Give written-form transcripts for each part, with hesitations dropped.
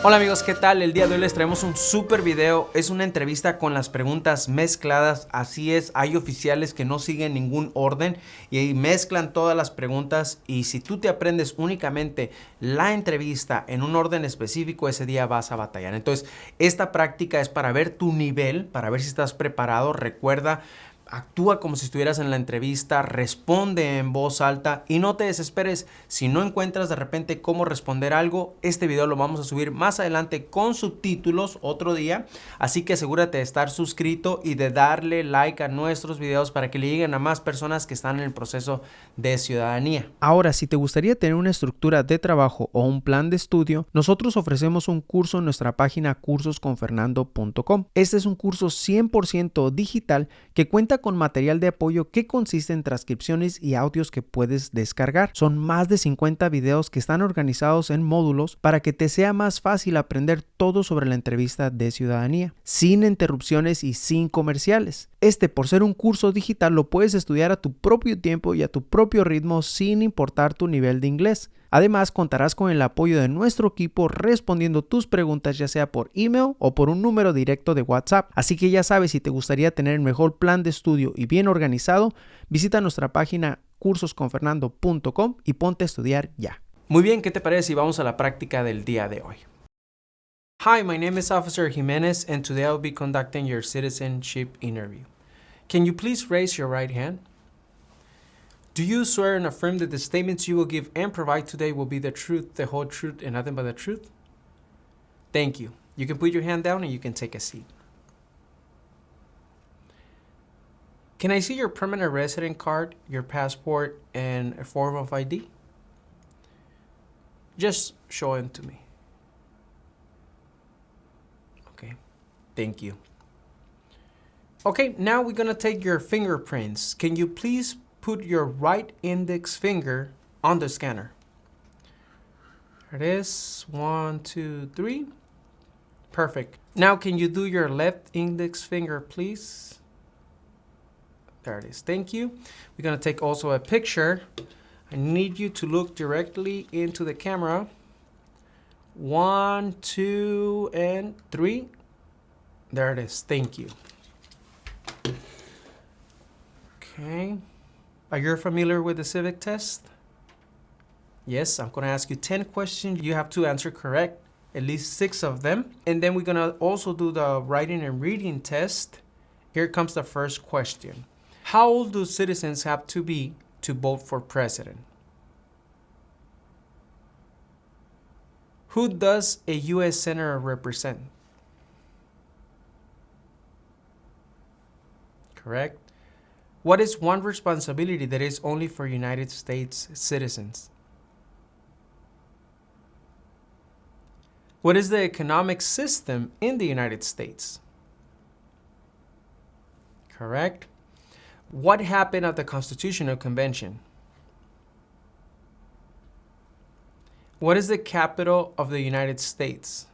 Hola amigos, ¿qué tal? El día de hoy les traemos un super video. Es una entrevista con las preguntas mezcladas. Así es, hay oficiales que no siguen ningún orden y ahí mezclan todas las preguntas. Y si tú te aprendes únicamente la entrevista en un orden específico, ese día vas a batallar. Entonces, esta práctica es para ver tu nivel, para ver si estás preparado. Recuerda, actúa como si estuvieras en la entrevista, responde en voz alta y no te desesperes. Si no encuentras de repente cómo responder algo, este video lo vamos a subir más adelante con subtítulos otro día. Así que asegúrate de estar suscrito y de darle like a nuestros videos para que le lleguen a más personas que están en el proceso de ciudadanía. Ahora, si te gustaría tener una estructura de trabajo o un plan de estudio, nosotros ofrecemos un curso en nuestra página cursosconfernando.com. Este es un curso 100% digital que cuenta con material de apoyo que consiste en transcripciones y audios que puedes descargar. Son más de 50 videos que están organizados en módulos para que te sea más fácil aprender todo sobre la entrevista de ciudadanía, sin interrupciones y sin comerciales. Por ser un curso digital, lo puedes estudiar a tu propio tiempo y a tu propio ritmo sin importar tu nivel de inglés. Además, contarás con el apoyo de nuestro equipo respondiendo tus preguntas ya sea por email o por un número directo de WhatsApp. Así que ya sabes, si te gustaría tener el mejor plan de estudio y bien organizado, visita nuestra página cursosconfernando.com y ponte a estudiar ya. Muy bien, ¿qué te parece si vamos a la práctica del día de hoy? Hi, my name is Officer Jimenez and today I'll be conducting your citizenship interview. Can you please raise your right hand? Do you swear and affirm that the statements you will give and provide today will be the truth, the whole truth, and nothing but the truth? Thank you. You can put your hand down and you can take a seat. Can I see your permanent resident card, your passport, and a form of ID? Just show it to me. Okay, thank you. Okay, now we're gonna take your fingerprints. Can you please put your right index finger on the scanner? There it is. 1, 2, 3. Perfect. Now can you do your left index finger, please? There it is. Thank you. We're gonna take also a picture. I need you to look directly into the camera. 1, 2, and 3. There it is. Thank you. Okay. Are you familiar with the civic test? Yes, I'm going to ask you 10 questions. You have to answer correct, at least 6 of them. And then we're going to also do the writing and reading test. Here comes the first question. How old do citizens have to be to vote for president? Who does a U.S. Senator represent? Correct. What is one responsibility that is only for United States citizens? What is the economic system in the United States? Correct. What happened at the Constitutional Convention? What is the capital of the United States?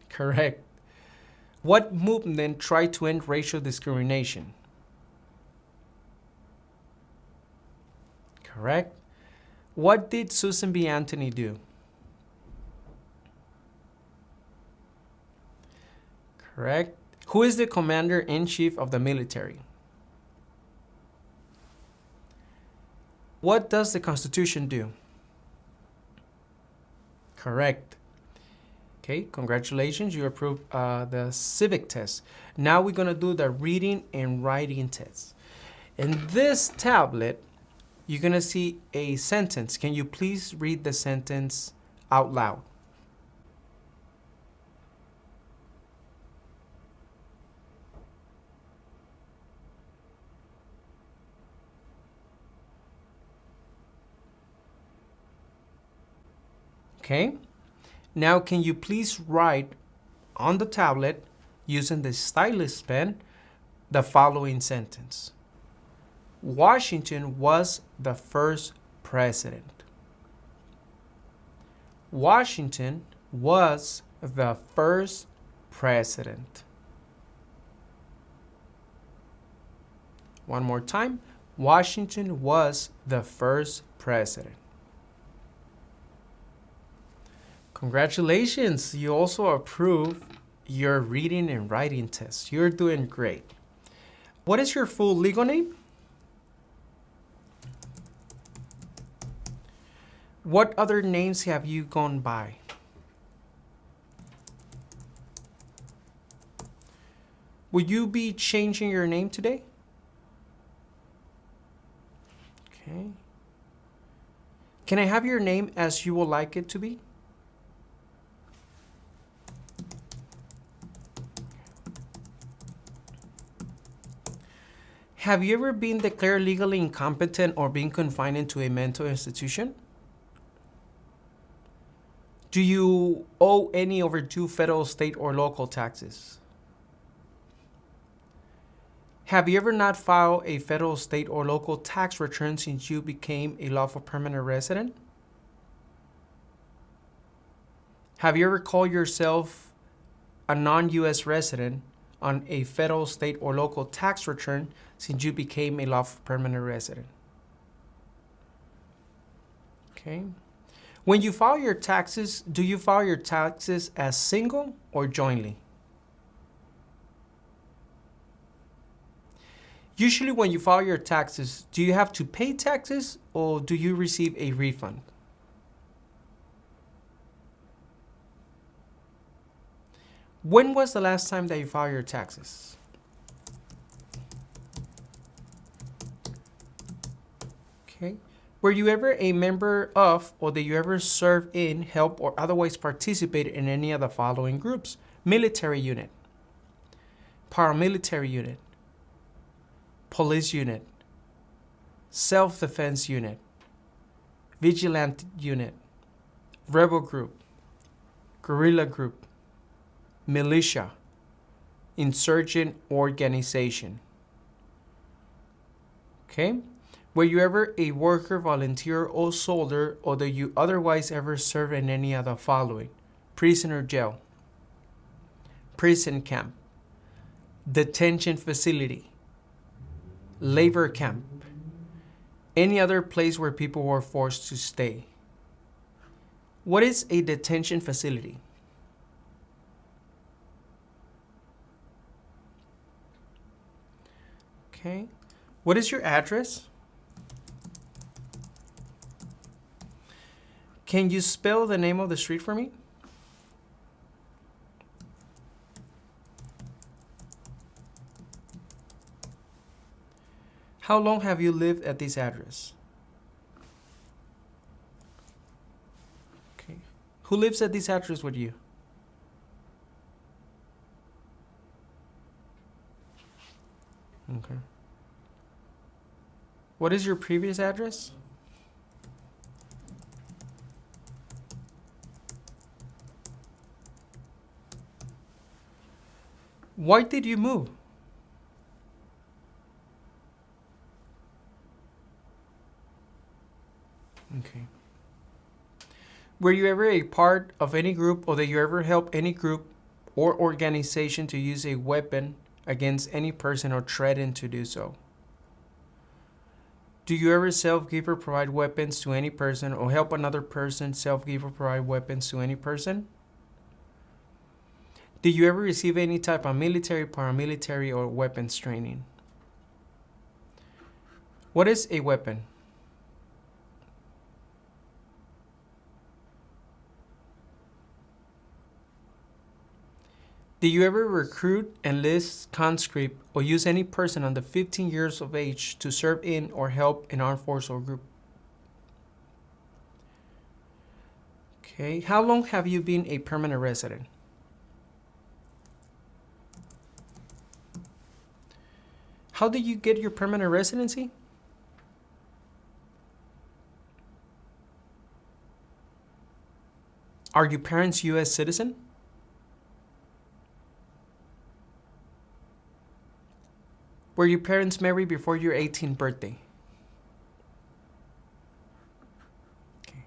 Correct. What movement tried to end racial discrimination? Correct. What did Susan B. Anthony do? Correct. Who is the commander-in-chief of the military? What does the Constitution do? Correct. Okay, congratulations, you approved the civic test. Now we're gonna do the reading and writing test. In this tablet, you're gonna see a sentence. Can you please read the sentence out loud? Okay. Now, can you please write on the tablet using the stylus pen the following sentence? Washington was the first president. Washington was the first president. One more time. Washington was the first president. Congratulations. You also approved your reading and writing test. You're doing great. What is your full legal name? What other names have you gone by? Will you be changing your name today? Okay. Can I have your name as you would like it to be? Have you ever been declared legally incompetent or been confined into a mental institution? Do you owe any overdue federal, state, or local taxes? Have you ever not filed a federal, state, or local tax return since you became a lawful permanent resident? Have you ever called yourself a non-U.S. resident on a federal, state, or local tax return since you became a lawful permanent resident? Okay. When you file your taxes, do you file your taxes as single or jointly? Usually when you file your taxes, do you have to pay taxes or do you receive a refund? When was the last time that you filed your taxes? Okay. Were you ever a member of, or did you ever serve in, help, or otherwise participate in any of the following groups? Military unit, paramilitary unit, police unit, self-defense unit, vigilante unit, rebel group, guerrilla group, militia, insurgent organization. Okay? Were you ever a worker, volunteer, or soldier, or did you otherwise ever serve in any of the following? Prison or jail, prison camp, detention facility, labor camp, any other place where people were forced to stay. What is a detention facility? Okay. What is your address? Can you spell the name of the street for me? How long have you lived at this address? Okay. Who lives at this address with you? Okay. What is your previous address? Why did you move? Okay. Were you ever a part of any group or did you ever help any group or organization to use a weapon against any person or threaten to do so? Do you ever self-give or provide weapons to any person or help another person self-give or provide weapons to any person? Did you ever receive any type of military, paramilitary, or weapons training? What is a weapon? Did you ever recruit, enlist, conscript, or use any person under 15 years of age to serve in or help an armed force or group? Okay. How long have you been a permanent resident? How did you get your permanent residency? Are your parents U.S. citizen? Were your parents married before your 18th birthday? Okay.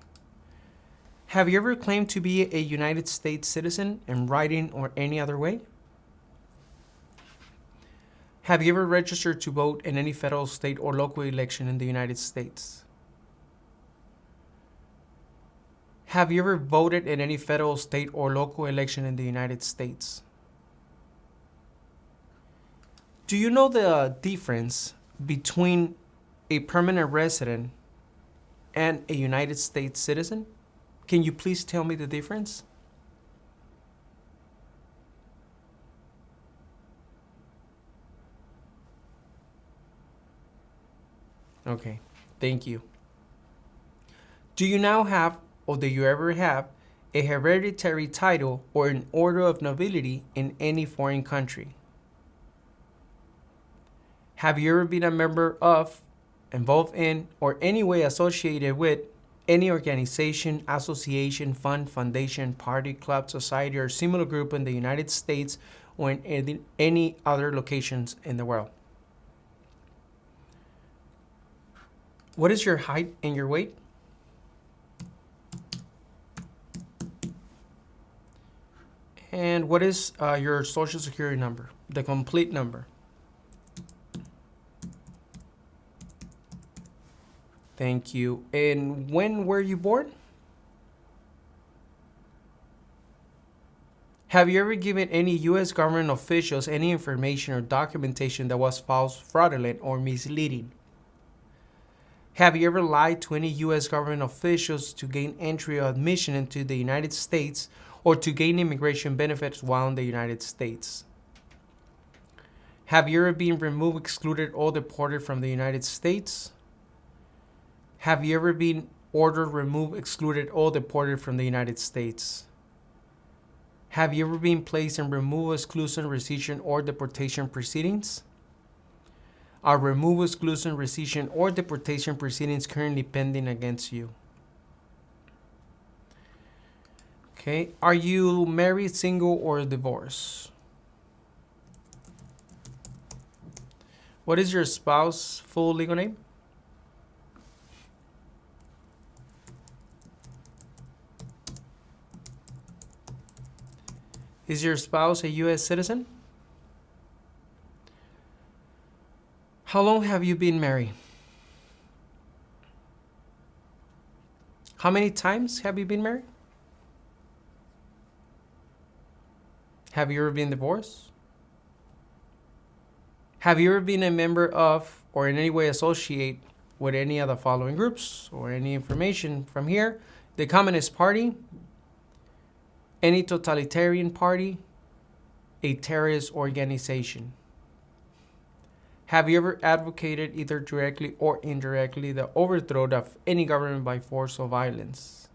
Have you ever claimed to be a United States citizen in writing or any other way? Have you ever registered to vote in any federal, state, or local election in the United States? Have you ever voted in any federal, state, or local election in the United States? Do you know the difference between a permanent resident and a United States citizen? Can you please tell me the difference? Okay, thank you. Do you now have, or do you ever have, a hereditary title or an order of nobility in any foreign country? Have you ever been a member of, involved in, or any way associated with any organization, association, fund, foundation, party, club, society, or similar group in the United States or in any other locations in the world? What is your height and your weight? And what is your social security number, the complete number? Thank you. And when were you born? Have you ever given any U.S. government officials any information or documentation that was false, fraudulent, or misleading? Have you ever lied to any U.S. government officials to gain entry or admission into the United States or to gain immigration benefits while in the United States? Have you ever been removed, excluded, or deported from the United States? Have you ever been ordered, removed, excluded, or deported from the United States? Have you ever been placed in removal, exclusion, rescission, or deportation proceedings? Are removal, exclusion, rescission, or deportation proceedings currently pending against you? Okay. Are you married, single, or divorced? What is your spouse's full legal name? Is your spouse a U.S. citizen? How long have you been married? How many times have you been married? Have you ever been divorced? Have you ever been a member of or in any way associate with any of the following groups or any information from here? The Communist Party, any totalitarian party, a terrorist organization. Have you ever advocated either directly or indirectly the overthrow of any government by force or violence?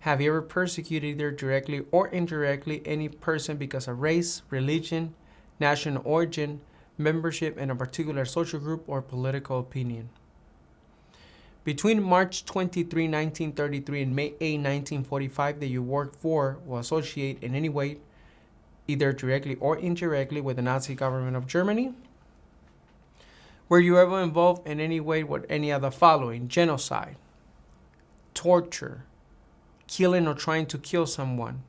Have you ever persecuted either directly or indirectly any person because of race, religion, national origin, membership in a particular social group, or political opinion? Between March 23, 1933 and May 8, 1945, that you worked for or associate in any way, either directly or indirectly, with the Nazi government of Germany? Were you ever involved in any way with any of the following: genocide, torture, killing or trying to kill someone,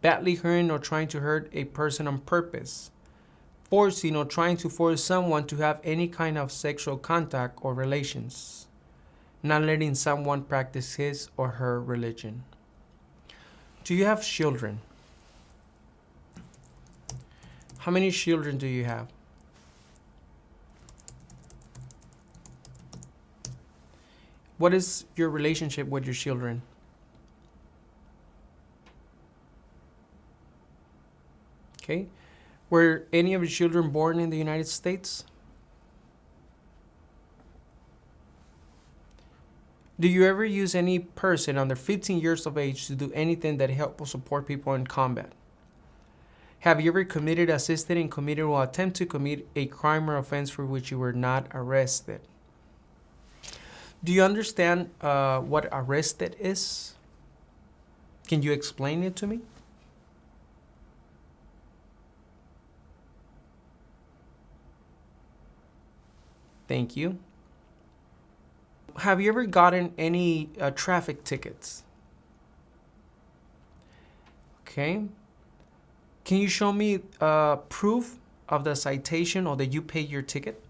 badly hurting or trying to hurt a person on purpose, forcing or trying to force someone to have any kind of sexual contact or relations, not letting someone practice his or her religion? Do you have children? How many children do you have? What is your relationship with your children? Okay. Were any of your children born in the United States? Do you ever use any person under 15 years of age to do anything that help or support people in combat? Have you ever committed, assisted in, committed, or attempt to commit a crime or offense for which you were not arrested? Do you understand what arrested is? Can you explain it to me? Thank you. Have you ever gotten any traffic tickets? Okay. Can you show me proof of the citation or that you paid your ticket?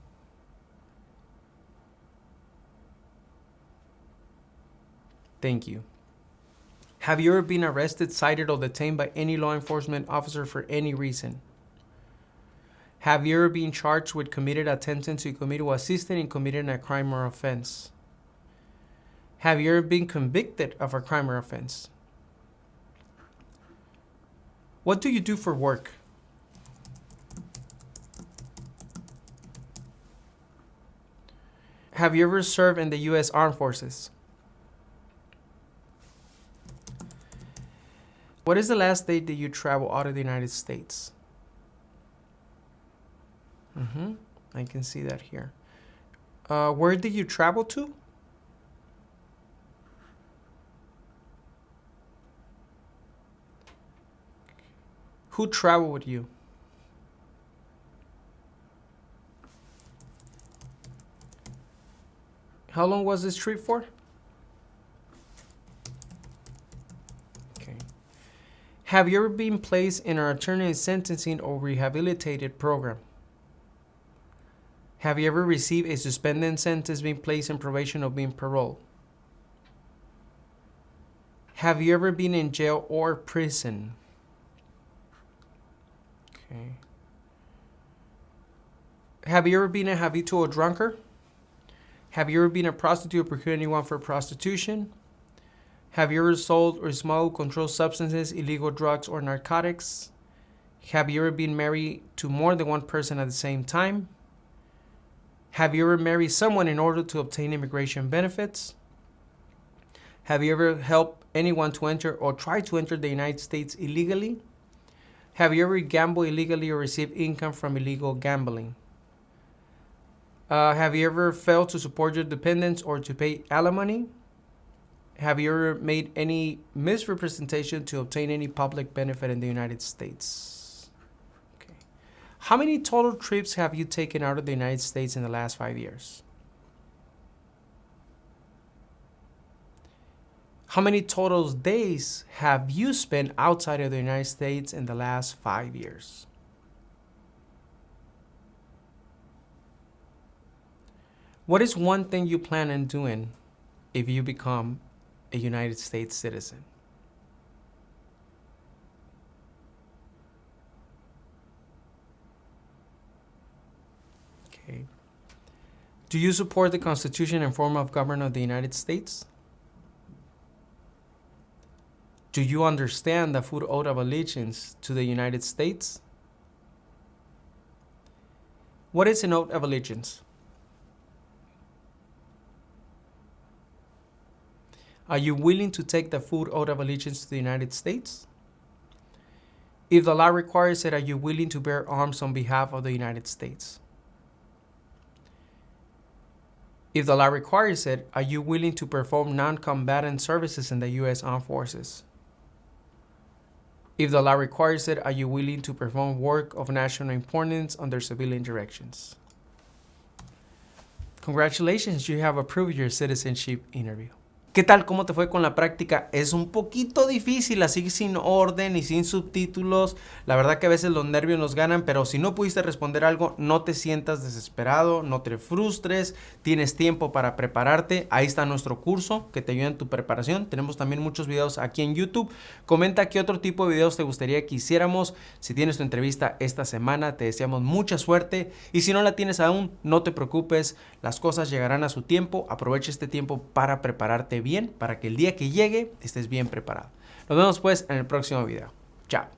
Thank you. Have you ever been arrested, cited, or detained by any law enforcement officer for any reason? Have you ever been charged with committed attempting to commit or assisting in committing a crime or offense? Have you ever been convicted of a crime or offense? What do you do for work? Have you ever served in the U.S. Armed Forces? What is the last date that you traveled out of the United States? I can see that here. Where did you travel to? Who traveled with you? How long was this trip for? Okay. Have you ever been placed in an alternative sentencing or rehabilitated program? Have you ever received a suspended sentence, being placed in probation, or being paroled? Have you ever been in jail or prison? Okay. Have you ever been a habitual drunkard? Have you ever been a prostitute or procured anyone for prostitution? Have you ever sold or smuggled controlled substances, illegal drugs, or narcotics? Have you ever been married to more than one person at the same time? Have you ever married someone in order to obtain immigration benefits? Have you ever helped anyone to enter or try to enter the United States illegally? Have you ever gambled illegally or received income from illegal gambling? Have you ever failed to support your dependents or to pay alimony? Have you ever made any misrepresentation to obtain any public benefit in the United States? Okay. How many total trips have you taken out of the United States in the last 5 years? How many total days have you spent outside of the United States in the last 5 years? What is one thing you plan on doing if you become a United States citizen? Okay. Do you support the Constitution and form of government of the United States? Do you understand the full oath of allegiance to the United States? What is an oath of allegiance? Are you willing to take the full oath of allegiance to the United States? If the law requires it, are you willing to bear arms on behalf of the United States? If the law requires it, are you willing to perform non-combatant services in the U.S. Armed Forces? If the law requires it, are you willing to perform work of national importance under civilian directions? Congratulations, you have approved your citizenship interview. ¿Qué tal? ¿Cómo te fue con la práctica? Es un poquito difícil, así sin orden y sin subtítulos. La verdad que a veces los nervios nos ganan, pero si no pudiste responder algo, no te sientas desesperado, no te frustres, tienes tiempo para prepararte. Ahí está nuestro curso que te ayuda en tu preparación. Tenemos también muchos videos aquí en YouTube. Comenta qué otro tipo de videos te gustaría que hiciéramos. Si tienes tu entrevista esta semana, te deseamos mucha suerte. Y si no la tienes aún, no te preocupes, las cosas llegarán a su tiempo. Aprovecha este tiempo para prepararte bien, para que el día que llegue estés bien preparado. Nos vemos pues en el próximo video. Chao.